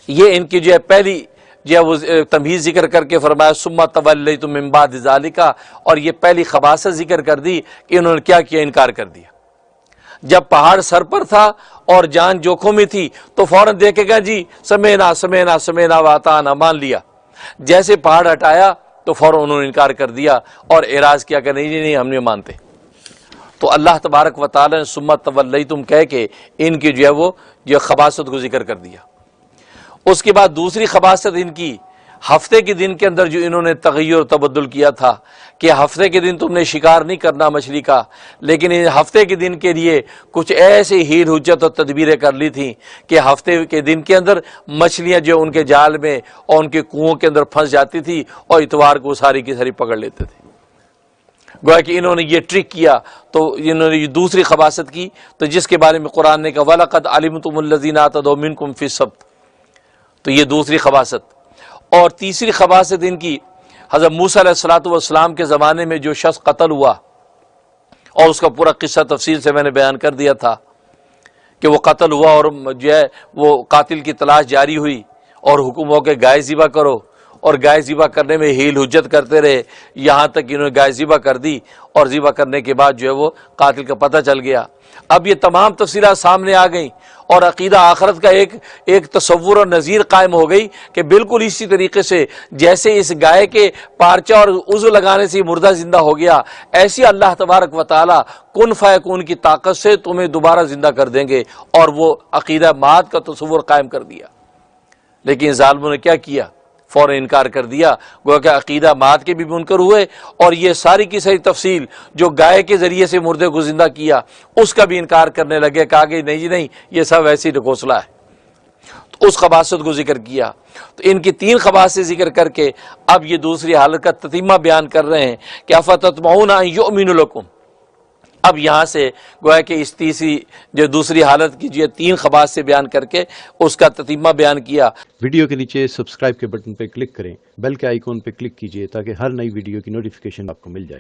یہ ان کی جو ہے پہلی جو ہے وہ تمہیز ذکر کر کے فرمایا ثم تولیتم من بعد ذالک، اور یہ پہلی خباثت ذکر کر دی کہ انہوں نے کیا کیا، انکار کر دیا۔ جب پہاڑ سر پر تھا اور جان جوکھوں میں تھی تو فوراً دیکھے گا جی سمینا سمینا سمینا واطعنا، مان لیا۔ جیسے پہاڑ ہٹایا تو فوراً انہوں نے انکار کر دیا اور اعراض کیا کہ نہیں نہیں ہم نہیں مانتے۔ تو اللہ تبارک و تعالی نے ثم تولیتم کہہ کے ان کی جو ہے وہ خباثت کو ذکر کر دیا۔ اس کے بعد دوسری خباثت ان کی ہفتے کے دن کے اندر جو انہوں نے تغیر و تبدل کیا تھا کہ ہفتے کے دن تم نے شکار نہیں کرنا مچھلی کا، لیکن ان ہفتے کے دن کے لیے کچھ ایسے ہیل حجت اور تدبیریں کر لی تھیں کہ ہفتے کے دن کے اندر مچھلیاں جو ان کے جال میں اور ان کے کنووں کے اندر پھنس جاتی تھی اور اتوار کو ساری کی ساری پکڑ لیتے تھے۔ گویا کہ انہوں نے یہ ٹرک کیا، تو انہوں نے یہ دوسری خباثت کی، تو جس کے بارے میں قرآن نے کہا وَلَقَدْ عَلِمْتُمُ الَّذِينَ اعْتَدَوْا مِنْكُمْ فِي السَّبْتِ، تو یہ دوسری خباثت۔ اور تیسری خباثت ان کی حضرت موسیٰ علیہ السلام کے زمانے میں جو شخص قتل ہوا، اور اس کا پورا قصہ تفصیل سے میں نے بیان کر دیا تھا کہ وہ قتل ہوا اور جو ہے وہ قاتل کی تلاش جاری ہوئی اور حکم ہو کے گائے ذبح کرو، اور گائے ذبح کرنے میں ہیل حجت کرتے رہے یہاں تک کہ انہوں نے گائے ذبح کر دی، اور ذبح کرنے کے بعد جو ہے وہ قاتل کا پتہ چل گیا۔ اب یہ تمام تفصیلات سامنے آ گئیں اور عقیدہ آخرت کا ایک تصور اور نظیر قائم ہو گئی کہ بالکل اسی طریقے سے جیسے اس گائے کے پارچہ اور عضو لگانے سے مردہ زندہ ہو گیا، ایسی اللہ تبارک و تعالی کن فیکون کی طاقت سے تمہیں دوبارہ زندہ کر دیں گے، اور وہ عقیدہ مات کا تصور قائم کر دیا۔ لیکن ظالموں نے کیا کیا، فوراً انکار کر دیا، گویا کہ عقیدہ مات کے بھی منکر ہوئے، اور یہ ساری کی ساری تفصیل جو گائے کے ذریعے سے مردے کو زندہ کیا اس کا بھی انکار کرنے لگے، کہا کہ نہیں جی نہیں یہ سب ایسی ڈھکوسلا ہے۔ تو اس خباثت کو ذکر کیا۔ تو ان کی تین خباثت ذکر کر کے اب یہ دوسری حالت کا تتمہ بیان کر رہے ہیں کہ افتطمعون ان یؤمنوا لکم۔ اب یہاں سے گویا کہ اس تیسری جو دوسری حالت کی جو تین خباثت سے بیان کر کے اس کا تتمہ بیان کیا۔ ویڈیو کے نیچے سبسکرائب کے بٹن پہ کلک کریں، بیل کے آئیکن پہ کلک کیجئے تاکہ ہر نئی ویڈیو کی نوٹیفیکیشن آپ کو مل جائے۔